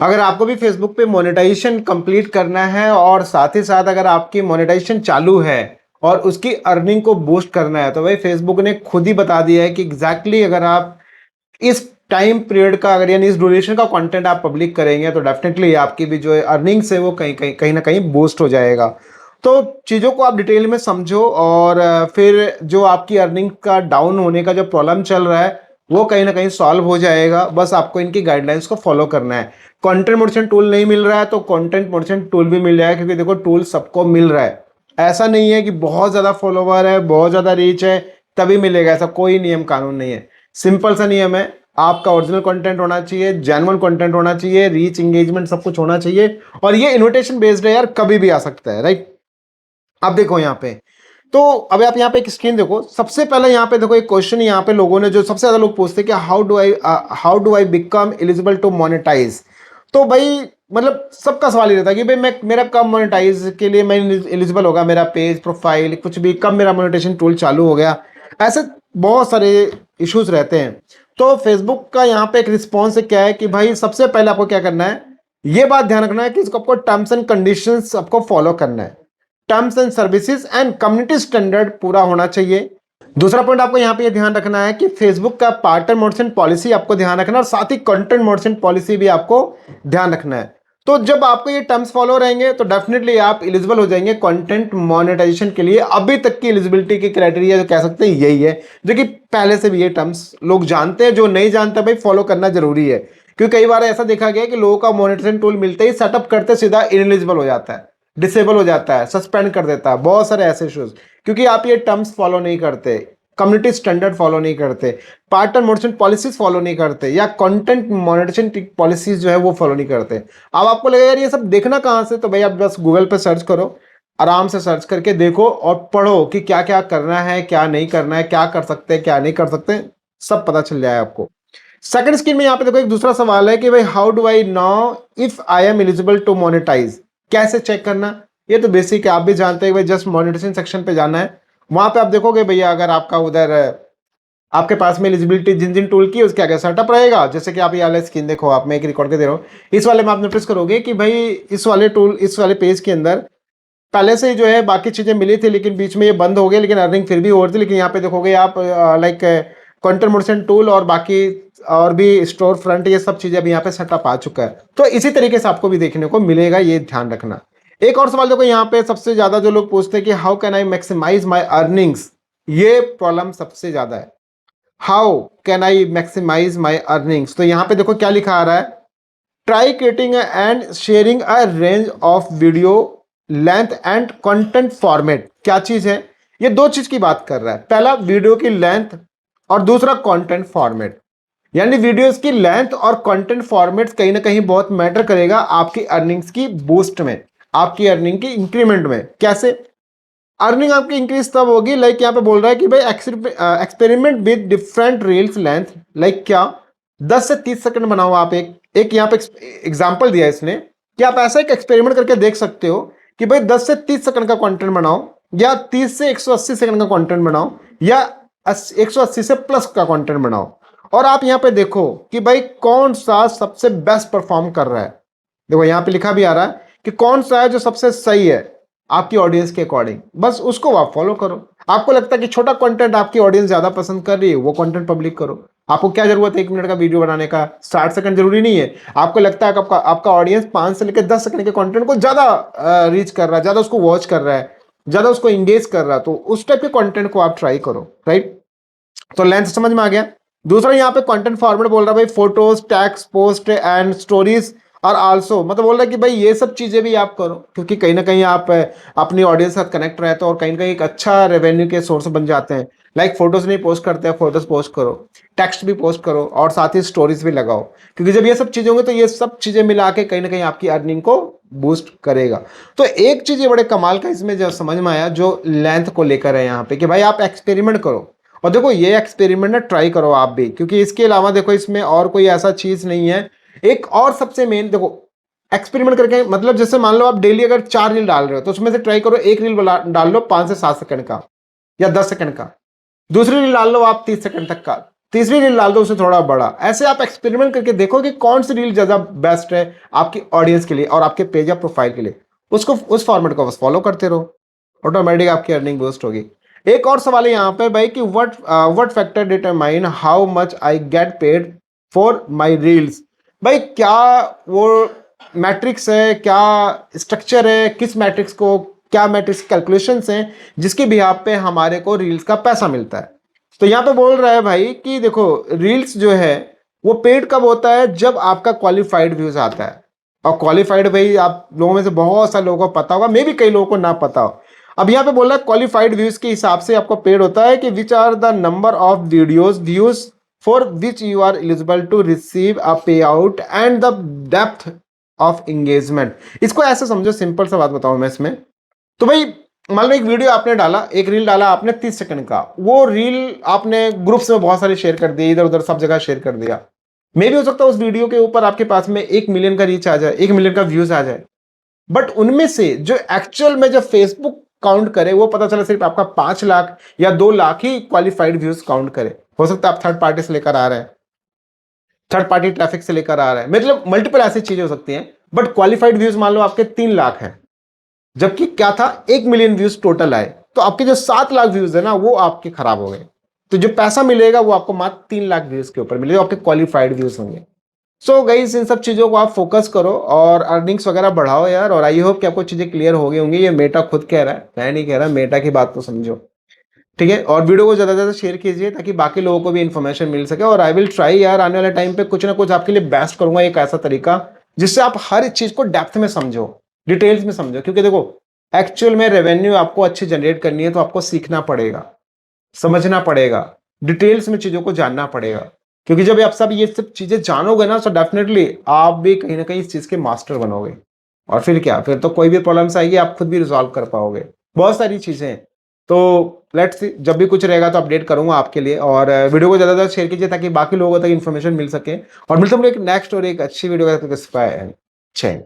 अगर आपको भी फेसबुक पे मोनेटाइजेशन कंप्लीट करना है और साथ ही साथ अगर आपकी मोनेटाइजेशन चालू है और उसकी अर्निंग को बूस्ट करना है, तो भाई फेसबुक ने खुद ही बता दिया है कि एग्जैक्टली अगर आप इस टाइम पीरियड का अगर यानी इस ड्यूरेशन का कंटेंट आप पब्लिक करेंगे तो डेफिनेटली आपकी भी जो अर्निंग्स है वो कहीं ना कहीं बूस्ट हो जाएगा। तो चीज़ों को आप डिटेल में समझो और फिर जो आपकी अर्निंग का डाउन होने का जो प्रॉब्लम चल रहा है वो कहीं ना कहीं सॉल्व हो जाएगा। बस आपको इनकी गाइडलाइंस को फॉलो करना है। कंटेंट मोडिशन टूल नहीं मिल रहा है तो कंटेंट मोडिशन टूल भी मिल जाएगा, क्योंकि देखो टूल सबको मिल रहा है। ऐसा नहीं है कि बहुत ज़्यादा फॉलोवर है, बहुत ज़्यादा रीच है तभी मिलेगा, ऐसा कोई नियम कानून नहीं है। सिंपल सा नियम है, आपका ओरिजिनल कंटेंट होना चाहिए, जेन्युइन कंटेंट होना चाहिए, रीच एंगेजमेंट सब कुछ होना चाहिए। और ये इन्विटेशन बेस्ड है यार, कभी भी आ सकता है, राइट। अब देखो यहाँ पे, तो अब आप यहाँ पे एक स्क्रीन देखो। सबसे पहले यहाँ पे देखो एक क्वेश्चन यहाँ पे लोगों ने जो सबसे ज्यादा लोग पूछते हैं कि how do I become eligible to monetise. तो भाई मतलब सबका सवाल ही रहता है कि भाई मैं मेरा कब मोनेटाइज के लिए मैं एलिजिबल होगा, मेरा पेज प्रोफाइल कुछ भी कब मेरा मोनेटाइजेशन टूल चालू हो गया। ऐसे बहुत सारे इश्यूज रहते हैं। तो फेसबुक का यहाँ पे एक रिस्पॉन्स क्या है कि भाई सबसे पहले आपको क्या करना है, ये बात ध्यान रखना है कि इसको आपको टर्म्स एंड कंडीशंस आपको फॉलो करना है। Terms and services and community standard पूरा होना चाहिए। दूसरा पॉइंट आपको यहाँ पे ये ध्यान रखना है कि फेसबुक का पार्टनर मोडेशन पॉलिसी आपको ध्यान रखना है और साथ ही कंटेंट मोडेशन पॉलिसी भी आपको ध्यान रखना है। तो जब आपको ये टर्म्स फॉलो रहेंगे तो डेफिनेटली आप एलिजिबल हो जाएंगे कंटेंट मोनेटाइजेशन के लिए। अभी तक की एलिजिबिलिटी की क्राइटेरिया जो कह सकते हैं यही है, जो कि पहले से भी ये टर्म्स लोग जानते हैं। जो नहीं जानते भाई फॉलो करना जरूरी है, क्योंकि कई बार ऐसा देखा गया कि लोगों का मोनेटाइजेशन टूल मिलते ही सेटअप करते सीधा इनएलिजिबल हो जाता है, डिसेबल हो जाता है, सस्पेंड कर देता है, बहुत सारे ऐसे इश्यूज, क्योंकि आप ये टर्म्स फॉलो नहीं करते, कम्युनिटी स्टैंडर्ड फॉलो नहीं करते, पार्टनर मोनेटाइजेशन पॉलिसीज फॉलो नहीं करते, या कंटेंट मोनेटाइजेशन पॉलिसीज जो है वो फॉलो नहीं करते। अब आपको लगेगा यार ये सब देखना कहाँ से, तो भाई आप बस गूगल पे सर्च करो, आराम से सर्च करके देखो और पढ़ो कि क्या क्या करना है, क्या नहीं करना है, क्या कर सकते हैं, क्या नहीं कर सकते, सब पता चल जाए आपको। सेकंड स्क्रीन में यहाँ पे देखो एक दूसरा सवाल है कि भाई how do I know if I am eligible to monetise. कैसे चेक करना, ये तो बेसिक है, आप भी जानते हैं भाई। जस्ट मोनेटाइजेशन सेक्शन पे जाना है, वहां पे आप देखोगे भैया अगर आपका उधर आपके पास में एलिजिबिलिटी जिन जिन टूल की उसके आगे सेटअप रहेगा। जैसे कि आप ये वाला स्क्रीन देखो, आप मैं एक रिकॉर्ड के दे रहा हूँ, इस वाले में आप नोटिस करोगे कि भाई इस वाले टूल इस वाले पेज के अंदर पहले से ही जो है बाकी चीजें मिली थी, लेकिन बीच में ये बंद हो गई, लेकिन अर्निंग फिर भी हो रही थी। लेकिन यहाँ पे देखोगे आप लाइक कंटेंट मोडेशन टूल और बाकी और भी स्टोर फ्रंट ये सब चीजें अभी यहाँ पे सेटअप आ चुका है। तो इसी तरीके से आपको भी देखने को मिलेगा, ये ध्यान रखना। एक और सवाल देखो यहाँ पे सबसे ज्यादा जो लोग पूछते हैं कि how can I maximise my earnings. ये प्रॉब्लम सबसे ज्यादा है, how can I maximise my earnings. तो यहाँ पे देखो क्या लिखा आ रहा है, try creating and sharing a range of video length and content format. क्या चीज है, ये दो चीज की बात कर रहा है। पहला वीडियो की लेंथ और दूसरा कंटेंट फॉर्मेट। यानी वीडियोस की लेंथ और कंटेंट फॉर्मेट्स कहीं ना कहीं बहुत मैटर करेगा आपकी अर्निंग्स की बूस्ट में, आपकी अर्निंग की इंक्रीमेंट में। कैसे अर्निंग आपकी इंक्रीज तब होगी, लाइक यहाँ पे बोल रहा है कि भाई experiment with different reels length. Like क्या, 10 से 30 सेकंड बनाओ आप। एक यहाँ पे एग्जांपल दिया है इसने कि आप ऐसा एक एक्सपेरिमेंट करके देख सकते हो कि भाई 10 से 30 सेकंड का कंटेंट बनाओ, या 30 से 180 सेकंड का कंटेंट बनाओ, या 180 से प्लस का कंटेंट बनाओ। और आप यहाँ पे देखो कि भाई कौन सा सबसे बेस्ट परफॉर्म कर रहा है। देखो यहाँ पे लिखा भी आ रहा है कि कौन सा है जो सबसे सही है आपकी ऑडियंस के अकॉर्डिंग, बस उसको आप फॉलो करो। आपको लगता है कि छोटा कंटेंट आपकी ऑडियंस ज्यादा पसंद कर रही है, वो कंटेंट पब्लिक करो। आपको क्या जरूरत है 1 मिनट का वीडियो बनाने का, 60 सेकंड जरूरी नहीं है। आपको लगता है कि आपका ऑडियंस 5 से लेकर 10 सेकंड के कंटेंट को ज्यादा रीच कर रहा है, ज्यादा उसको वॉच कर रहा है, ज्यादा उसको इंगेज कर रहा है, तो उस टाइप के कंटेंट को आप ट्राई करो, राइट। तो लेंथ समझ में आ गया। दूसरा यहाँ पे कंटेंट फॉर्मेट बोल रहा है भाई photos, text, post and stories और आल्सो, मतलब बोल रहा है कि भाई ये सब चीजें भी आप करो, क्योंकि कहीं ना कहीं आप अपनी ऑडियंस के साथ कनेक्ट रहते हो और कहीं ना कहीं एक अच्छा रेवेन्यू के सोर्स बन जाते हैं। लाइक फोटोज नहीं पोस्ट करते हैं, फोटोज पोस्ट करो, टेक्स्ट भी पोस्ट करो और साथ ही स्टोरीज भी लगाओ, क्योंकि जब ये सब चीजें होंगी तो ये सब चीजें मिला के कहीं ना कहीं आपकी अर्निंग को बूस्ट करेगा। तो एक चीज ये बड़े कमाल का इसमें जो समझ में आया, जो लेंथ को लेकर है यहाँ पे, कि भाई आप एक्सपेरिमेंट करो। और देखो ये एक्सपेरिमेंट ना ट्राई करो आप भी, क्योंकि इसके अलावा देखो इसमें और कोई ऐसा चीज नहीं है। एक और सबसे मेन देखो, एक्सपेरिमेंट करके मतलब जैसे मान लो आप डेली अगर 4 रील डाल रहे हो तो उसमें से ट्राई करो एक रील डाल लो 5 से 7 सेकंड का या 10 सेकंड का, दूसरी रील डाल लो आप 30 सेकंड तक का। तीसरी रील डाल दो उससे थोड़ा बड़ा। ऐसे आप एक्सपेरिमेंट करके देखो कि कौन सी रील ज्यादा बेस्ट है आपकी ऑडियंस के लिए और आपके पेज या प्रोफाइल के लिए। उसको उस फॉर्मेट को बस फॉलो करते रहो, ऑटोमेटिक आपकी अर्निंग बूस्ट होगी। एक और सवाल है यहाँ पे भाई कि what factor determine how much I get paid for my reels. भाई क्या वो मैट्रिक्स है, क्या स्ट्रक्चर है, किस मैट्रिक्स को, क्या मैट्रिक्स कैलकुलेशंस हैं जिसके बिहाफ पे हमारे को रील्स का पैसा मिलता है। तो यहाँ पे बोल रहा है भाई कि देखो रील्स जो है वो पेड कब होता है, जब आपका क्वालिफाइड व्यूज आता है। और क्वालिफाइड भाई आप लोगों में से बहुत सारे लोगों को पता होगा, मे भी कई लोगों को ना पता हो। अब यहाँ पे बोल रहा है क्वालिफाइड व्यूज के हिसाब से आपको पेड होता है कि which are the number of videos views for which you are eligible to receive a payout and the depth of engagement. इसको ऐसे समझो, सिंपल सा बात बताऊं मैं इसमें। तो भाई मान लो एक वीडियो आपने डाला, एक रील डाला आपने 30 सेकंड का, वो रील आपने ग्रुप्स में बहुत सारे शेयर कर दिए, इधर उधर सब जगह शेयर कर दिया। मे भी हो सकता है उस वीडियो के ऊपर आपके पास में 1 मिलियन का रीच आ जाए, 1 मिलियन का व्यूज आ जाए, बट उनमें से जो एक्चुअल में जब फेसबुक काउंट करे वो पता चला सिर्फ आपका 5 लाख या 2 लाख ही क्वालिफाइड व्यूज काउंट करे। हो सकता है आप थर्ड पार्टी से लेकर आ रहे हैं, थर्ड पार्टी ट्रैफिक से लेकर आ रहे हैं, मतलब मल्टीपल ऐसी चीजें हो सकती हैं, बट क्वालिफाइड व्यूज मान लो आपके 3 लाख हैं, जबकि क्या था 1 मिलियन व्यूज टोटल आए, तो आपके जो 7 लाख व्यूज है ना वो आपके खराब हो गए। तो जो पैसा मिलेगा वो आपको मात्र 3 लाख व्यूज के ऊपर मिलेगा, आपके क्वालिफाइड व्यूज होंगे। सो गाइस इन सब चीजों को आप फोकस करो और अर्निंग्स वगैरह बढ़ाओ यार। और आई होप कि आपको चीजें क्लियर हो गई होंगी। ये मेटा खुद कह रहा है, मैं नहीं कह रहा, मेटा की बात तो समझो, ठीक है। और वीडियो को ज्यादा से ज्यादा शेयर कीजिए ताकि बाकी लोगों को भी इन्फॉर्मेशन मिल सके। और आई विल ट्राई यार आने वाले टाइम पे कुछ ना कुछ आपके लिए बेस्ट करूंगा, एक ऐसा तरीका जिससे आप हर चीज को डेप्थ में समझो, डिटेल्स में समझो। क्योंकि देखो एक्चुअल में रेवेन्यू आपको अच्छी जनरेट करनी है तो आपको सीखना पड़ेगा, समझना पड़ेगा, डिटेल्स में चीजों को जानना पड़ेगा। क्योंकि जब आप सब ये सब चीजें जानोगे ना तो डेफिनेटली आप भी कहीं ना कहीं इस चीज के मास्टर बनोगे। और फिर क्या, फिर तो कोई भी प्रॉब्लम्स आएगी आप खुद भी रिजॉल्व कर पाओगे, बहुत सारी चीजें हैं। तो लेट्स सी, जब भी कुछ रहेगा तो अपडेट करूंगा आपके लिए। और वीडियो को ज्यादा से ज्यादा शेयर कीजिए ताकि बाकी लोगों तक इन्फॉर्मेशन मिल सके। और मिलते हैं एक नेक्स्ट और एक अच्छी वीडियो का। जय